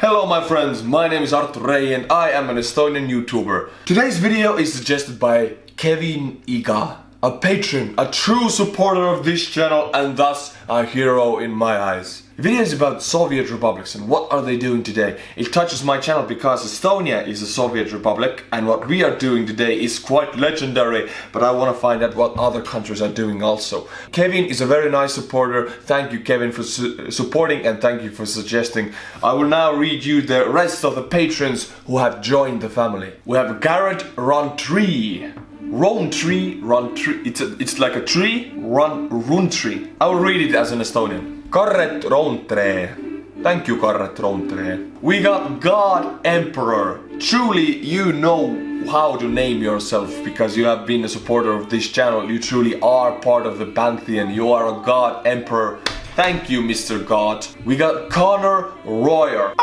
Hello my friends, my name is Artur and I am an Estonian YouTuber. Today's video is suggested by Kevin Iga, a patron, a true supporter of this channel and thus a hero in my eyes. The video is about Soviet republics and what are they doing today. It touches my channel because Estonia is a Soviet republic and what we are doing today is quite legendary, but I want to find out what other countries are doing also. Kevin is a very nice supporter. Thank you Kevin for supporting and thank you for suggesting. I will now read you the rest of the patrons who have joined the family. We have Garrett Runtree. It's like a tree, run tree. I will read it as an Estonian. Karret Rontre. Thank you, Karret Rontre. We got God Emperor. Truly, you know how to name yourself because you have been a supporter of this channel. You truly are part of the pantheon. You are a God Emperor. Thank you, Mr. God. We got Connor Royer.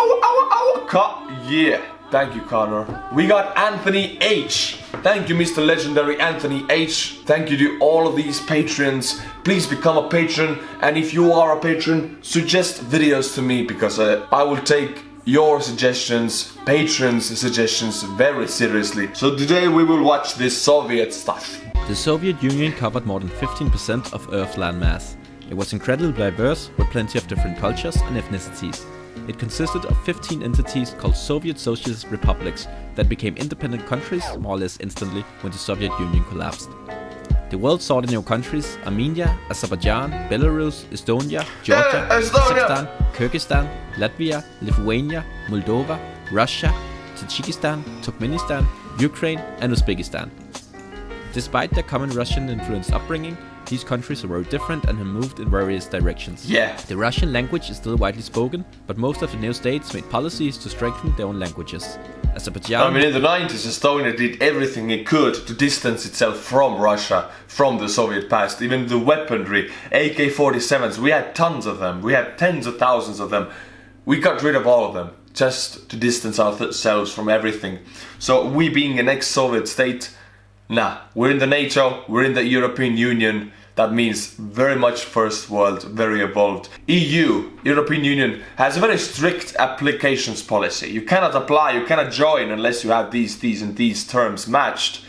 Yeah. Thank you, Connor. We got Anthony H. Thank you, Mr. Legendary Anthony H. Thank you to all of these patrons. Please become a patron. And if you are a patron, suggest videos to me because I will take your suggestions, patrons' suggestions very seriously. So today we will watch this Soviet stuff. The Soviet Union covered more than 15% of Earth's landmass. It was incredibly diverse with plenty of different cultures and ethnicities. It consisted of 15 entities called Soviet Socialist Republics that became independent countries more or less instantly when the Soviet Union collapsed. The world saw the new countries Armenia, Azerbaijan, Belarus, Estonia, Georgia, Kazakhstan, Kyrgyzstan, Latvia, Lithuania, Moldova, Russia, Tajikistan, Turkmenistan, Ukraine and Uzbekistan. Despite their common Russian-influenced upbringing, these countries are very different and have moved in various directions. Yeah. The Russian language is still widely spoken, but most of the new states made policies to strengthen their own languages. Azerbaijan... in the 90s, Estonia did everything it could to distance itself from Russia, from the Soviet past. Even the weaponry, AK-47s, we had tons of them. We had tens of thousands of them. We got rid of all of them, just to distance ourselves from everything. So we being an ex-Soviet state, nah, we're in the NATO, we're in the European Union. That means very much first world, very evolved. EU, European Union, has a very strict applications policy. You cannot apply, you cannot join unless you have these and these terms matched.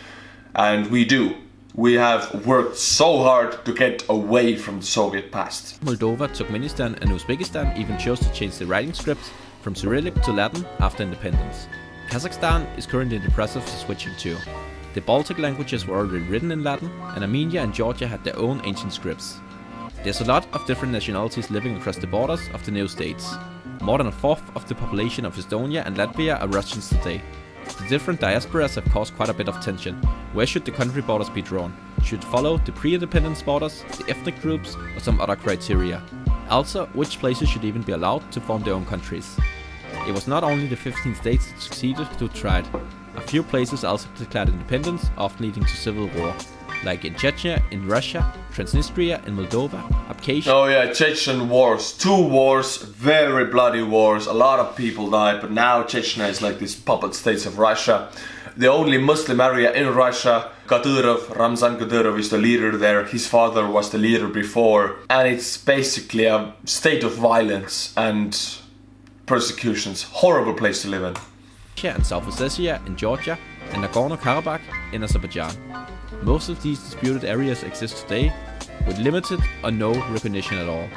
And we do. We have worked so hard to get away from the Soviet past. Moldova, Turkmenistan and Uzbekistan even chose to change the writing scripts from Cyrillic to Latin after independence. Kazakhstan is currently in the process of switching too. The Baltic languages were already written in Latin, and Armenia and Georgia had their own ancient scripts. There's a lot of different nationalities living across the borders of the new states. More than a fourth of the population of Estonia and Latvia are Russians today. The different diasporas have caused quite a bit of tension. Where should the country borders be drawn? Should it follow the pre-independence borders, the ethnic groups, or some other criteria? Also, which places should even be allowed to form their own countries? It was not only the 15 states that succeeded to try it. A few places also declared independence, often leading to civil war, like in Chechnya in Russia, Transnistria in Moldova, Abkhazia. Oh yeah, Chechen wars. 2 wars, very bloody wars. A lot of people died, but now Chechnya is like this puppet states of Russia. The only Muslim area in Russia, Ramzan Kadyrov is the leader there. His father was the leader before. And it's basically a state of violence and persecutions. Horrible place to live in. And South Ossetia in Georgia, and Nagorno-Karabakh in Azerbaijan. Most of these disputed areas exist today, with limited or no recognition at all.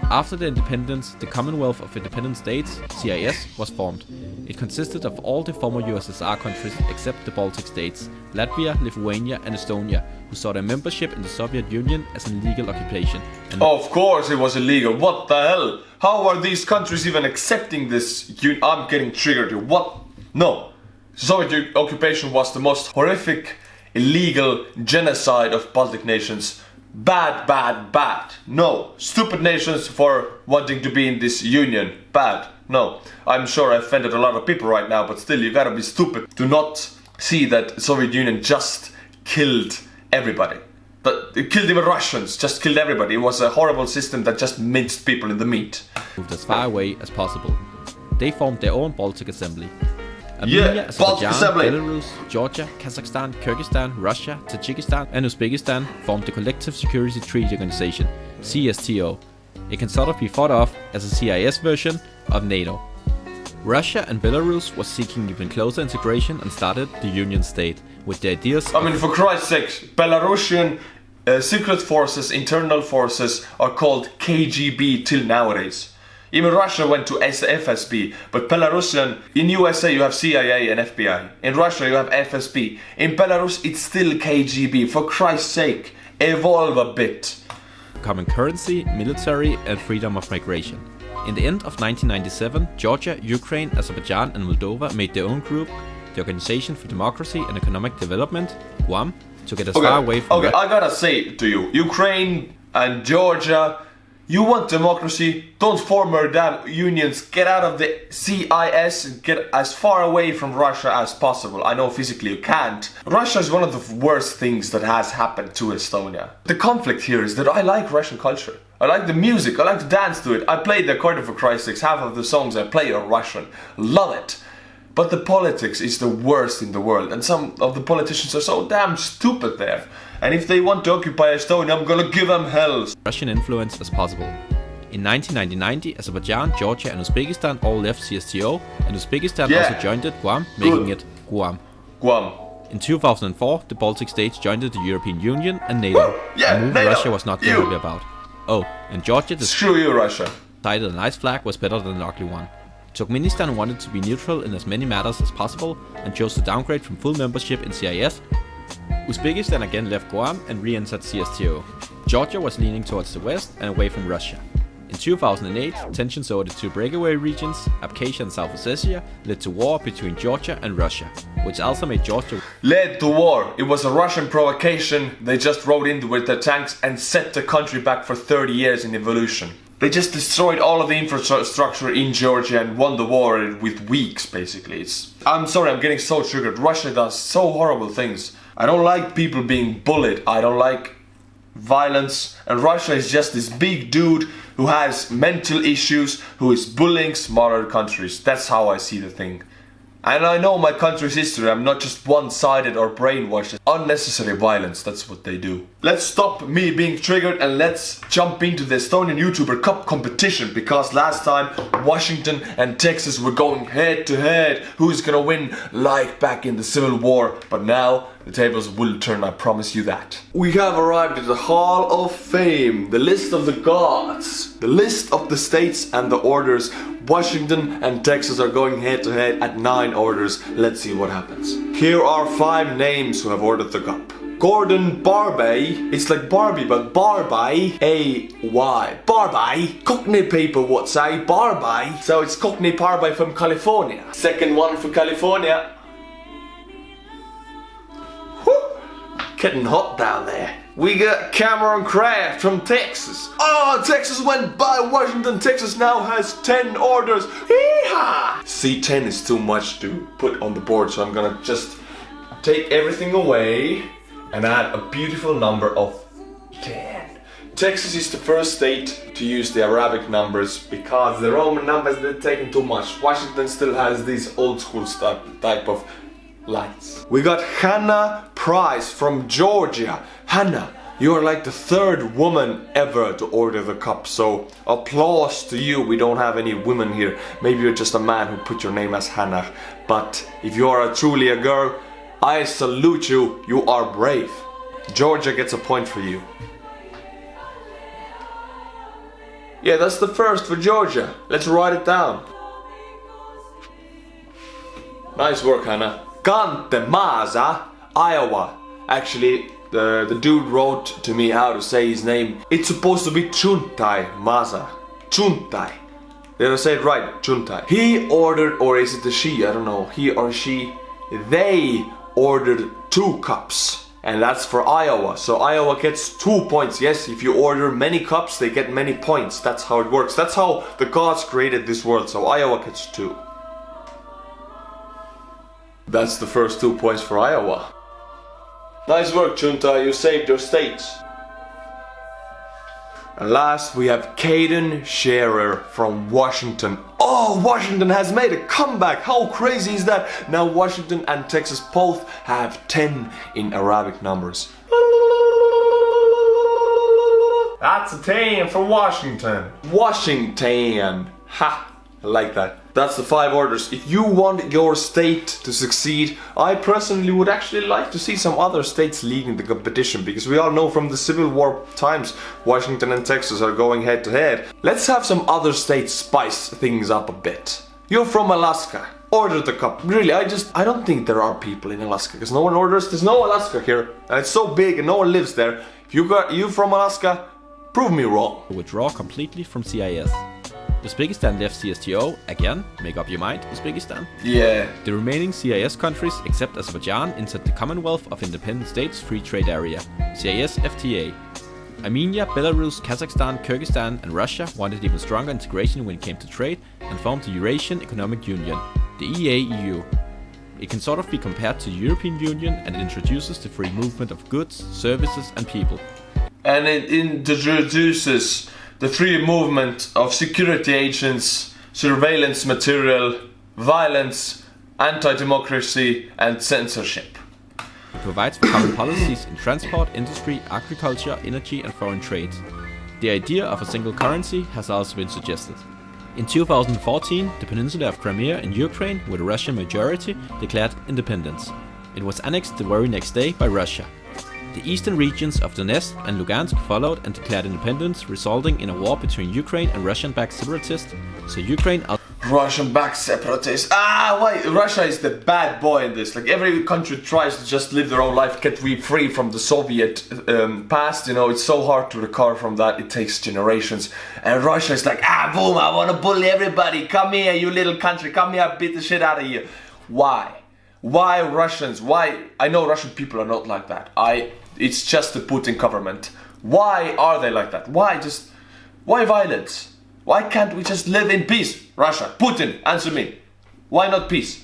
After the independence, the Commonwealth of Independent States, CIS, was formed. It consisted of all the former USSR countries except the Baltic states, Latvia, Lithuania and Estonia, who saw their membership in the Soviet Union as an illegal occupation. And of course it was illegal, what the hell? How are these countries even accepting this? I'm getting triggered here, what? No. Soviet occupation was the most horrific, illegal genocide of Baltic nations. Bad, bad, bad. No. Stupid nations for wanting to be in this union. Bad. No. I'm sure I offended a lot of people right now, but still you gotta be stupid to not see that Soviet Union just killed everybody. But it killed even Russians, just killed everybody. It was a horrible system that just minced people in the meat. Moved as far away as possible. They formed their own Baltic Assembly. Armenia, Azerbaijan, Belarus, Georgia, Kazakhstan, Kyrgyzstan, Russia, Tajikistan and Uzbekistan formed the Collective Security Treaty Organization, CSTO. It can sort of be thought of as a CIS version of NATO. Russia and Belarus was seeking even closer integration and started the Union State with the ideas. I mean, for Christ's sake, Belarusian secret forces, internal forces are called KGB till nowadays. Even Russia went to FSB, but Belarusian, in USA you have CIA and FBI. In Russia you have FSB. In Belarus it's still KGB. For Christ's sake, evolve a bit. Common currency, military, and freedom of migration. In the end of 1997, Georgia, Ukraine, Azerbaijan, and Moldova made their own group, the Organization for Democracy and Economic Development, GUAM, to get as far away from. Okay, I gotta say to you, Ukraine and Georgia, you want democracy, don't form your damn unions, get out of the CIS and get as far away from Russia as possible. I know physically you can't. Russia is one of the worst things that has happened to Estonia. The conflict here is that I like Russian culture. I like the music, I like to dance to it. I played the accordion for Christ's sakes, half of the songs I play are Russian. Love it. But the politics is the worst in the world, and some of the politicians are so damn stupid there. And if they want to occupy Estonia, I'm gonna give them hell. Russian influence as possible. In 1990, Azerbaijan, Georgia, and Uzbekistan all left CSTO, and Uzbekistan also joined it, GUAM, making it GUAM. GUAM. In 2004, the Baltic states joined the European Union and NATO, yeah, a move NATO. Russia was not too happy about. Oh, and Georgia Screw you, Russia. decided a nice flag was better than an ugly one. Turkmenistan wanted to be neutral in as many matters as possible and chose to downgrade from full membership in CIS. Uzbekistan again left Guam and re-entered CSTO. Georgia was leaning towards the west and away from Russia. In 2008, tensions over the two breakaway regions, Abkhazia and South Ossetia, led to war between Georgia and Russia, which also made Georgia led to war. It was a Russian provocation. They just rode in with their tanks and set the country back for 30 years in evolution. They just destroyed all of the infrastructure in Georgia and won the war with weeks, basically. I'm sorry, I'm getting so triggered. Russia does so horrible things. I don't like people being bullied. I don't like violence. And Russia is just this big dude who has mental issues, who is bullying smaller countries. That's how I see the thing. And I know my country's history. I'm not just one-sided or brainwashed. Unnecessary violence, that's what they do. Let's stop me being triggered and let's jump into the Estonian Youtuber Cup competition, because last time Washington and Texas were going head to head. Who's gonna win, like back in the Civil War? But now the tables will turn, I promise you that. We have arrived at the Hall of Fame, the list of the gods, the list of the states and the orders. Washington and Texas are going head to head at 9 orders. Let's see what happens. Here are 5 names who have ordered the cup. Gordon Barbie, it's like Barbie but Barbie, A-Y, Barbie. Cockney people would say Barbie, so it's Cockney Barbie from California. Second one from California. Whew. Getting hot down there. We got Cameron Kraft from Texas. Oh, Texas went by. Washington, Texas now has 10 orders. Yeehaw! See, 10 is too much to put on the board, so I'm gonna just take everything away and add a beautiful number of 10. Texas is the first state to use the Arabic numbers because the Roman numbers, they're taking too much. Washington still has these old school type of lights. We got Hannah Price from Georgia. Hannah, you are like the 3rd woman ever to order the cup, so applause to you. We don't have any women here. Maybe you're just a man who put your name as Hannah, but if you are truly a girl, I salute you. You are brave. Georgia gets a point for you. Yeah, that's the first for Georgia. Let's write it down. Nice work, Hannah. Kantemaasa, Iowa. Actually, the dude wrote to me how to say his name. It's supposed to be Chuntai Masa. Chuntai. Did I say it right? Chuntai. He ordered, or is it the she? I don't know. He or she. They ordered 2 cups. And that's for Iowa. So Iowa gets 2 points. Yes, if you order many cups, they get many points. That's how it works. That's how the gods created this world. So Iowa gets 2. That's the first 2 points for Iowa. Nice work, Chunta, you saved your state. And last we have Caden Scherer from Washington. Oh, Washington has made a comeback! How crazy is that? Now Washington and Texas both have 10 in Arabic numbers. That's a 10 for Washington. Washington. Ha! I like that. That's the 5 orders. If you want your state to succeed, I personally would actually like to see some other states leading the competition, because we all know from the Civil War times, Washington and Texas are going head to head. Let's have some other states spice things up a bit. You're from Alaska. Order the cup. Really, I don't think there are people in Alaska, because no one orders. There's no Alaska here, and it's so big and no one lives there. If you from Alaska, prove me wrong. Withdraw completely from CIS. Uzbekistan left CSTO, again, make up your mind, Uzbekistan. Yeah. The remaining CIS countries, except Azerbaijan, entered the Commonwealth of Independent States Free Trade Area, CIS FTA. Armenia, Belarus, Kazakhstan, Kyrgyzstan and Russia wanted even stronger integration when it came to trade and formed the Eurasian Economic Union, the EAEU. It can sort of be compared to the European Union, and it introduces the free movement of goods, services and people. And it introduces the free movement of security agents, surveillance material, violence, anti-democracy and censorship. It provides for common policies in transport, industry, agriculture, energy and foreign trade. The idea of a single currency has also been suggested. In 2014, the peninsula of Crimea in Ukraine, with a Russian majority, declared independence. It was annexed the very next day by Russia. The eastern regions of Donetsk and Lugansk followed and declared independence, resulting in a war between Ukraine and Russian-backed separatists. So Ukraine... Russian-backed separatists. Why? Russia is the bad boy in this. Like, every country tries to just live their own life, get free from the Soviet past. You know, it's so hard to recover from that. It takes generations. And Russia is like, boom, I want to bully everybody. Come here, you little country. Come here, beat the shit out of you. Why? Why Russians? Why? I know Russian people are not like that. It's just the Putin government. Why are they like that? Why violence? Why can't we just live in peace? Russia, Putin, answer me. Why not peace?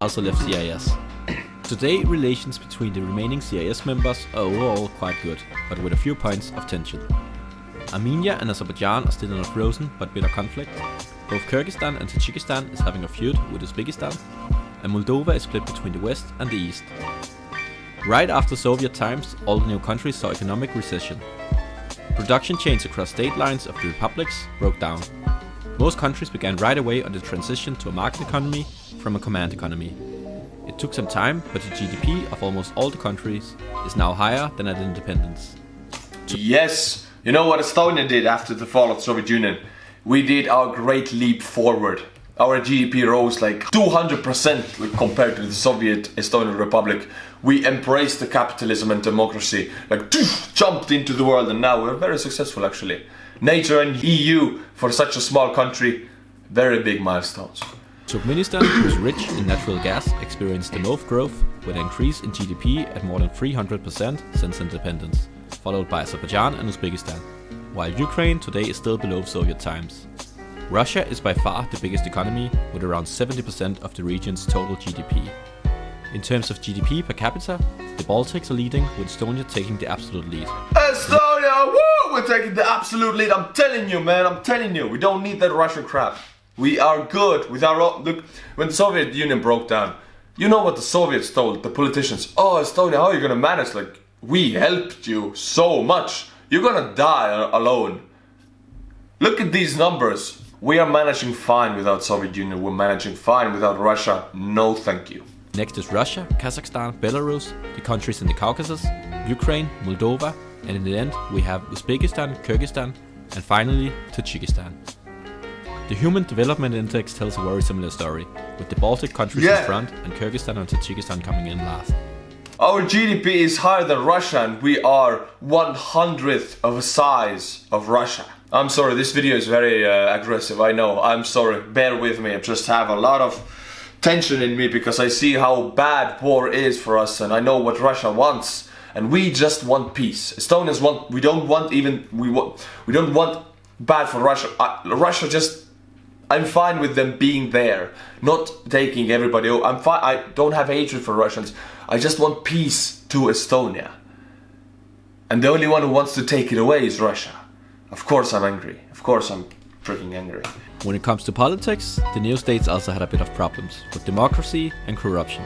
Also left CIS. Today, relations between the remaining CIS members are overall quite good, but with a few points of tension. Armenia and Azerbaijan are still in a frozen but bitter conflict. Both Kyrgyzstan and Tajikistan is having a feud with Uzbekistan, and Moldova is split between the west and the east. Right after Soviet times, all the new countries saw economic recession. Production chains across state lines of the republics broke down. Most countries began right away on the transition to a market economy from a command economy. It took some time, but the GDP of almost all the countries is now higher than at independence. Yes! You know what Estonia did after the fall of the Soviet Union? We did our great leap forward. Our GDP rose like 200% compared to the Soviet Estonian Republic. We embraced the capitalism and democracy, like jumped into the world, and now we're very successful actually. NATO and EU, for such a small country, very big milestones. Turkmenistan, who's rich in natural gas, experienced the most growth with an increase in GDP at more than 300% since independence, followed by Azerbaijan and Uzbekistan, while Ukraine today is still below Soviet times. Russia is by far the biggest economy, with around 70% of the region's total GDP. In terms of GDP per capita, the Baltics are leading, with Estonia taking the absolute lead. Estonia, woo! We're taking the absolute lead. I'm telling you, man, I'm telling you. We don't need that Russian crap. We are good with our own... Look, when the Soviet Union broke down, you know what the Soviets told the politicians? Oh, Estonia, how are you gonna manage? Like, we helped you so much. You're gonna die alone. Look at these numbers. We are managing fine without Soviet Union. We're managing fine without Russia. No, thank you. Next is Russia, Kazakhstan, Belarus, the countries in the Caucasus, Ukraine, Moldova, and in the end we have Uzbekistan, Kyrgyzstan, and finally Tajikistan. The Human Development Index tells a very similar story, with the Baltic countries in front and Kyrgyzstan and Tajikistan coming in last. Our GDP is higher than Russia, and we are 1/100th of the size of Russia. I'm sorry, this video is very aggressive, I know, I'm sorry, bear with me, I just have a lot of tension in me because I see how bad war is for us, and I know what Russia wants, and we just want peace. Estonians want, we don't want bad for Russia. Russia just, I'm fine with them being there, not taking everybody over. I'm fine, I don't have hatred for Russians, I just want peace to Estonia. And the only one who wants to take it away is Russia. Of course I'm angry. Of course I'm freaking angry. When it comes to politics, the new states also had a bit of problems with democracy and corruption.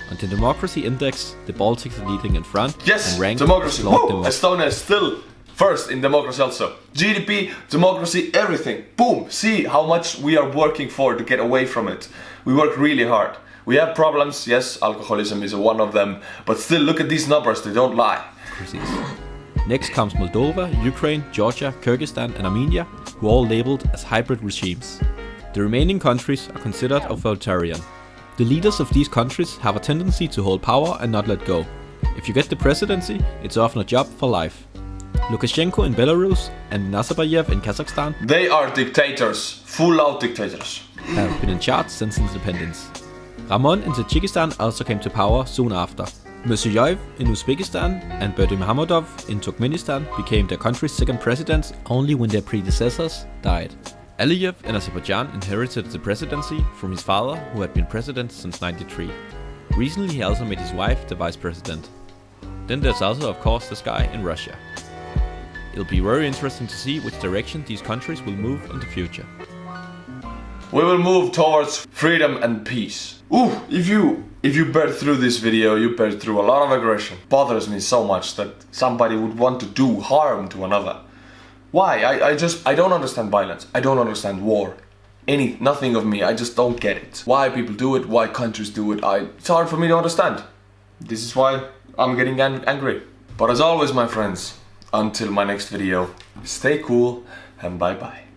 On the democracy index, the Baltics are leading in front, yes, and ranked democracy. Estonia is still First in democracy also. GDP, democracy, everything. Boom! See how much we are working for to get away from it. We work really hard. We have problems, yes, alcoholism is one of them, but still look at these numbers, they don't lie. Precis. Next comes Moldova, Ukraine, Georgia, Kyrgyzstan and Armenia, who are all labeled as hybrid regimes. The remaining countries are considered authoritarian. The leaders of these countries have a tendency to hold power and not let go. If you get the presidency, it's often a job for life. Lukashenko in Belarus and Nazarbayev in Kazakhstan, They are dictators, full-out dictators. have been in charge since independence. Ramon in Tajikistan also came to power soon after. Mirziyoyev in Uzbekistan and Berdimuhamedov in Turkmenistan became their country's second presidents only when their predecessors died. Aliyev in Azerbaijan inherited the presidency from his father, who had been president since '93. Recently he also made his wife the vice president. Then there's also of course this guy in Russia. It'll be very interesting to see which direction these countries will move in the future. We will move towards freedom and peace. Ooh, if you bear through this video, you bear through a lot of aggression. Bothers me so much that somebody would want to do harm to another. Why? I don't understand violence. I don't understand war. Nothing of me. I just don't get it. Why people do it, why countries do it, it's hard for me to understand. This is why I'm getting angry. But as always, my friends, until my next video, stay cool and bye bye.